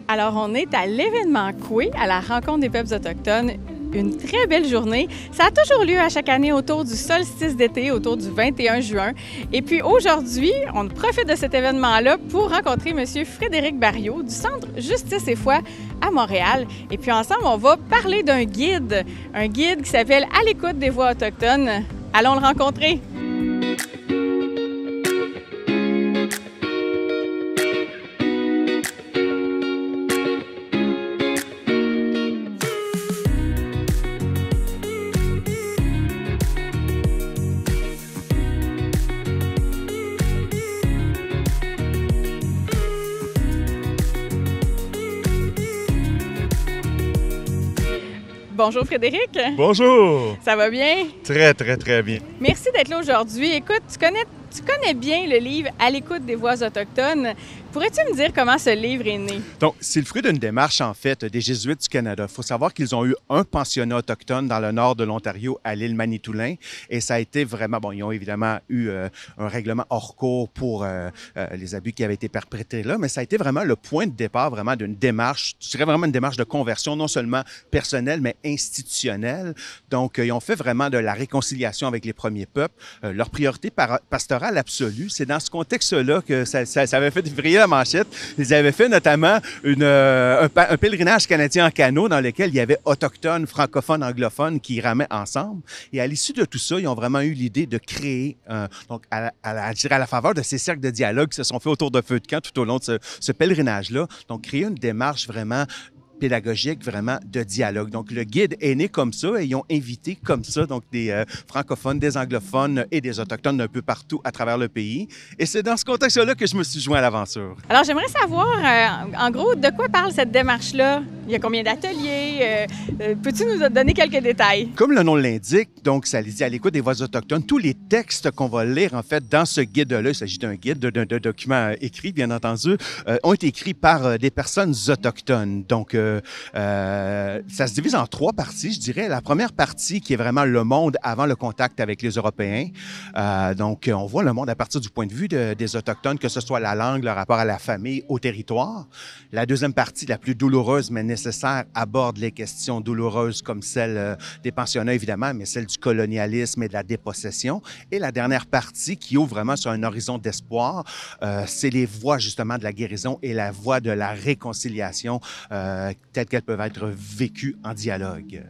Alors, on est à l'événement Coué, à la rencontre des peuples autochtones. Une très belle journée. Ça a toujours lieu à chaque année autour du solstice d'été, autour du 21 juin. Et puis aujourd'hui, on profite de cet événement-là pour rencontrer M. Frédéric Barriot du Centre Justice et Foi à Montréal. Et puis ensemble, on va parler d'un guide qui s'appelle « À l'écoute des voix autochtones ». Allons le rencontrer. Bonjour Frédéric. Bonjour. Ça va bien? Très, très, très bien. Merci d'être là aujourd'hui. Écoute, tu connais bien le livre « À l'écoute des voix autochtones ». Pourrais-tu me dire comment ce livre est né? Donc, c'est le fruit d'une démarche, en fait, des Jésuites du Canada. Il faut savoir qu'ils ont eu un pensionnat autochtone dans le nord de l'Ontario, à l'île Manitoulin. Et ça a été vraiment... Bon, ils ont évidemment eu un règlement hors cours pour les abus qui avaient été perpétrés là, mais ça a été vraiment le point de départ, vraiment, d'une démarche, je dirais vraiment une démarche de conversion, non seulement personnelle, mais institutionnelle. Donc, ils ont fait vraiment de la réconciliation avec les premiers peuples. Leur priorité pastorale absolue, c'est dans ce contexte-là que ça avait fait vriller la manchette. Ils avaient fait notamment un pèlerinage canadien en canot dans lequel il y avait autochtones, francophones, anglophones qui ramaient ensemble. Et à l'issue de tout ça, ils ont vraiment eu l'idée de créer, donc à la faveur de ces cercles de dialogue qui se sont faits autour de feu de camp tout au long de ce pèlerinage-là, donc créer une démarche vraiment pédagogique, vraiment de dialogue. Donc, le guide est né comme ça et ils ont invité comme ça, donc des francophones, des anglophones et des autochtones d'un peu partout à travers le pays. Et c'est dans ce contexte-là que je me suis joint à l'aventure. Alors, j'aimerais savoir, en gros, de quoi parle cette démarche-là? Il y a combien d'ateliers? Peux-tu nous donner quelques détails? Comme le nom l'indique, donc, ça dit à l'écoute des voix autochtones, tous les textes qu'on va lire, en fait, dans ce guide-là, il s'agit d'un guide, d'un document écrit, bien entendu, ont été écrits par des personnes autochtones. Donc, ça se divise en trois parties, je dirais. La première partie qui est vraiment le monde avant le contact avec les Européens. Donc, on voit le monde à partir du point de vue des Autochtones, que ce soit la langue, le rapport à la famille, au territoire. La deuxième partie, la plus douloureuse mais nécessaire, aborde les questions douloureuses comme celle des pensionnats, évidemment, mais celle du colonialisme et de la dépossession. Et la dernière partie, qui ouvre vraiment sur un horizon d'espoir, c'est les voies, justement, de la guérison et la voie de la réconciliation telles qu'elles peuvent être vécues en dialogue.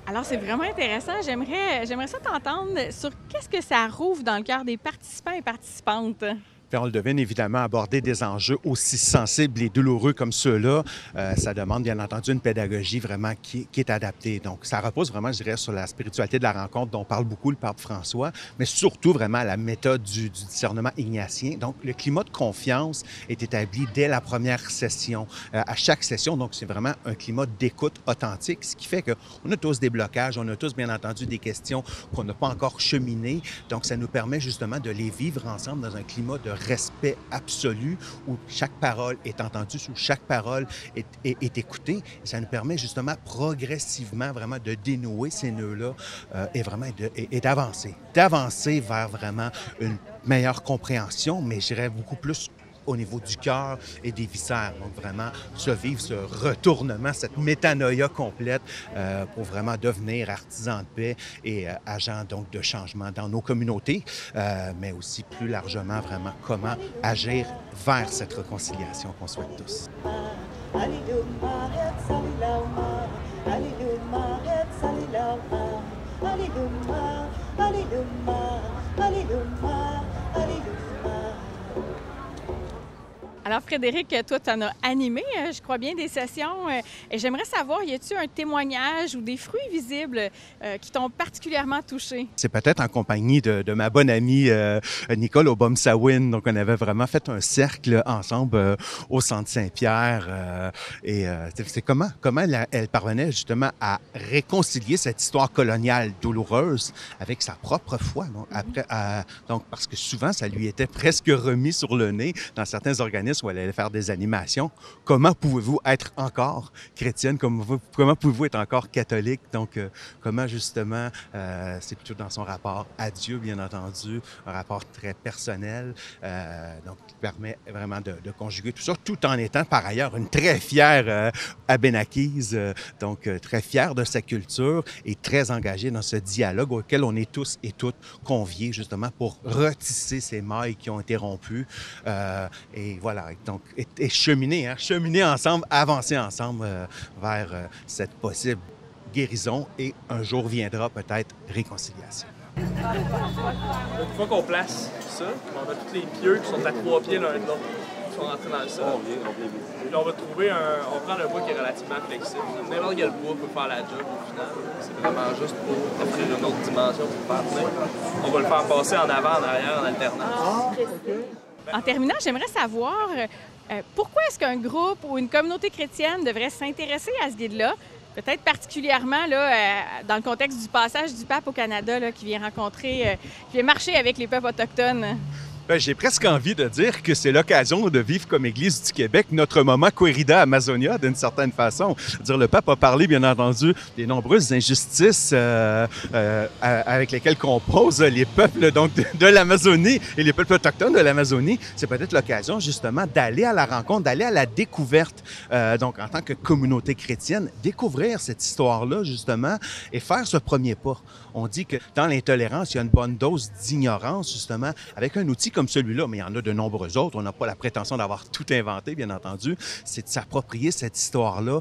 Alors, c'est vraiment intéressant. J'aimerais ça t'entendre sur qu'est-ce que ça rouvre dans le cœur des participants et participantes. Puis on le devine, évidemment, aborder des enjeux aussi sensibles et douloureux comme ceux-là, ça demande bien entendu une pédagogie vraiment qui est adaptée. Donc, ça repose vraiment, je dirais, sur la spiritualité de la rencontre dont parle beaucoup le pape François, mais surtout vraiment la méthode du discernement ignatien. Donc, le climat de confiance est établi dès la première session. À chaque session, donc, c'est vraiment un climat d'écoute authentique, ce qui fait qu'on a tous des blocages, on a tous, bien entendu, des questions qu'on n'a pas encore cheminées. Donc, ça nous permet justement de les vivre ensemble dans un climat de respect absolu où chaque parole est entendue, où chaque parole est écoutée. Et ça nous permet justement progressivement vraiment de dénouer ces nœuds-là et d'avancer vers vraiment une meilleure compréhension, mais je dirais beaucoup plus au niveau du cœur et des viscères. Donc, vraiment, vivre ce retournement, cette métanoïa complète pour vraiment devenir artisan de paix et agent donc de changement dans nos communautés, mais aussi plus largement, vraiment, comment agir vers cette réconciliation qu'on souhaite tous. Alors Frédéric, toi, tu en as animé, je crois bien, des sessions. Et j'aimerais savoir, y a-t-il un témoignage ou des fruits visibles qui t'ont particulièrement touché? C'est peut-être en compagnie de ma bonne amie Nicole Obomsawin. Donc, on avait vraiment fait un cercle ensemble au Centre Saint-Pierre. C'est comment elle parvenait justement à réconcilier cette histoire coloniale douloureuse avec sa propre foi. Donc, donc, parce que souvent, ça lui était presque remis sur le nez dans certains organismes où elle allait faire des animations. Comment pouvez-vous être encore chrétienne? Comment pouvez-vous être encore catholique? Donc, comment justement, c'est plutôt dans son rapport à Dieu, bien entendu, un rapport très personnel, donc qui permet vraiment de conjuguer tout ça, tout en étant par ailleurs une très fière Abénaquise, donc très fière de sa culture et très engagée dans ce dialogue auquel on est tous et toutes conviés justement pour retisser ces mailles qui ont été rompues. Et voilà, donc, et cheminer ensemble, avancer ensemble vers cette possible guérison et un jour viendra peut-être réconciliation. Une fois qu'on place ça, on a tous les pieux qui sont à 3 pieds l'un de l'autre, qui sont rentrés dans le sol. Puis on va trouver on prend un bois qui est relativement flexible. N'importe quel bois peut faire la job au final. C'est vraiment juste pour offrir une autre dimension pour faire tenir. On va le faire passer en avant, en arrière, en alternance. En terminant, j'aimerais savoir pourquoi est-ce qu'un groupe ou une communauté chrétienne devrait s'intéresser à ce guide-là, peut-être particulièrement là, dans le contexte du passage du pape au Canada là, qui vient rencontrer, qui vient marcher avec les peuples autochtones. Bien, j'ai presque envie de dire que c'est l'occasion de vivre comme Église du Québec notre moment Querida Amazonia d'une certaine façon. Dire, le pape a parlé, bien entendu, des nombreuses injustices avec lesquelles composent les peuples donc, de l'Amazonie et les peuples autochtones de l'Amazonie. C'est peut-être l'occasion justement d'aller à la rencontre, d'aller à la découverte, donc en tant que communauté chrétienne, découvrir cette histoire-là justement et faire ce premier pas. On dit que dans l'intolérance, il y a une bonne dose d'ignorance justement avec un outil comme celui-là, mais il y en a de nombreux autres. On n'a pas la prétention d'avoir tout inventé, bien entendu. C'est de s'approprier cette histoire-là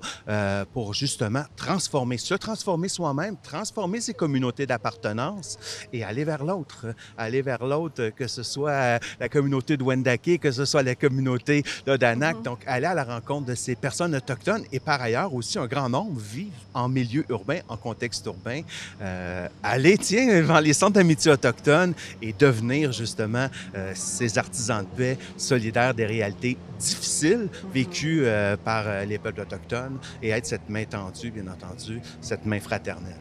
pour justement se transformer soi-même, transformer ses communautés d'appartenance et aller vers l'autre. Aller vers l'autre, que ce soit la communauté de Wendake, que ce soit la communauté d'Odanak. Donc, aller à la rencontre de ces personnes autochtones et par ailleurs aussi un grand nombre vivent en milieu urbain, en contexte urbain. Aller, dans les centres d'amitié autochtones et devenir justement ces artisans de paix solidaires des réalités difficiles vécues par les peuples autochtones et être cette main tendue, bien entendu, cette main fraternelle.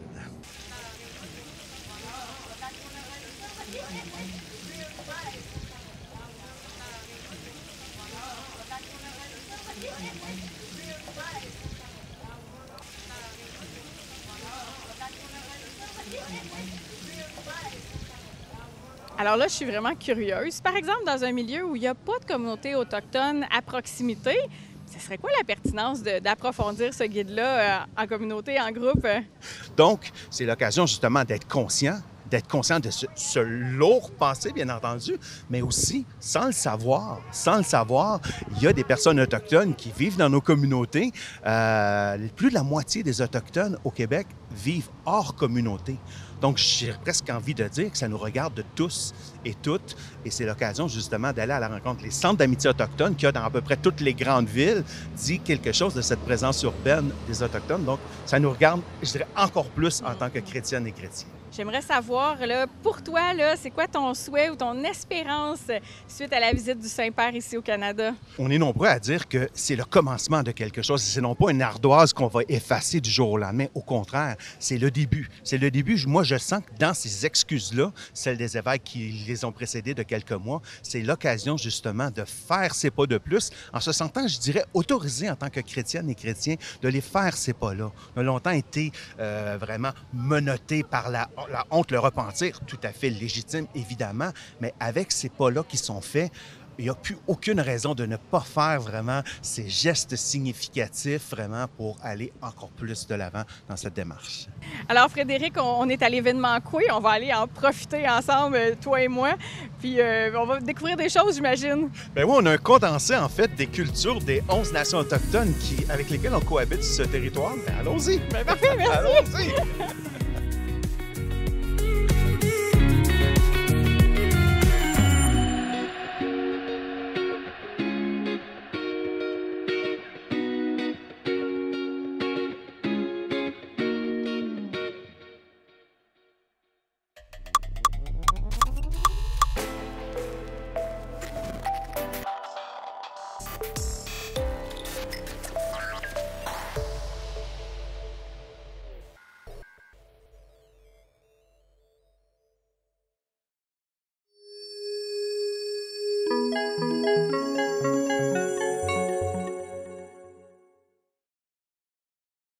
Alors là, je suis vraiment curieuse. Par exemple, dans un milieu où il n'y a pas de communauté autochtone à proximité, ce serait quoi la pertinence d'approfondir ce guide-là en communauté, en groupe? Donc, c'est l'occasion justement d'être conscient de ce lourd passé, bien entendu, mais aussi, sans le savoir, il y a des personnes autochtones qui vivent dans nos communautés. Plus de la moitié des Autochtones au Québec vivent hors communauté. Donc, j'ai presque envie de dire que ça nous regarde de tous et toutes. Et c'est l'occasion, justement, d'aller à la rencontre. Les centres d'amitié autochtones qu'il y a dans à peu près toutes les grandes villes dit quelque chose de cette présence urbaine des Autochtones. Donc, ça nous regarde, je dirais, encore plus en tant que chrétiennes et chrétiens. J'aimerais savoir, là, pour toi, là, c'est quoi ton souhait ou ton espérance suite à la visite du Saint-Père ici au Canada? On est nombreux à dire que c'est le commencement de quelque chose. C'est non pas une ardoise qu'on va effacer du jour au lendemain. Au contraire, c'est le début. C'est le début. Moi, je sens que dans ces excuses-là, celles des évêques qui les ont précédées de quelques mois, c'est l'occasion justement de faire ces pas de plus, en se sentant, je dirais, autorisé en tant que chrétienne et chrétien de les faire ces pas-là. On a longtemps été vraiment menottés par la honte, le repentir, tout à fait légitime, évidemment, mais avec ces pas-là qui sont faits, il n'y a plus aucune raison de ne pas faire vraiment ces gestes significatifs vraiment pour aller encore plus de l'avant dans cette démarche. Alors Frédéric, on est à l'événement Coué, on va aller en profiter ensemble, toi et moi, puis on va découvrir des choses, j'imagine. Bien oui, on a un condensé en fait des cultures des 11 nations autochtones avec lesquelles on cohabite sur ce territoire. Bien, allons-y! Bien, parfait, merci! Allons-y!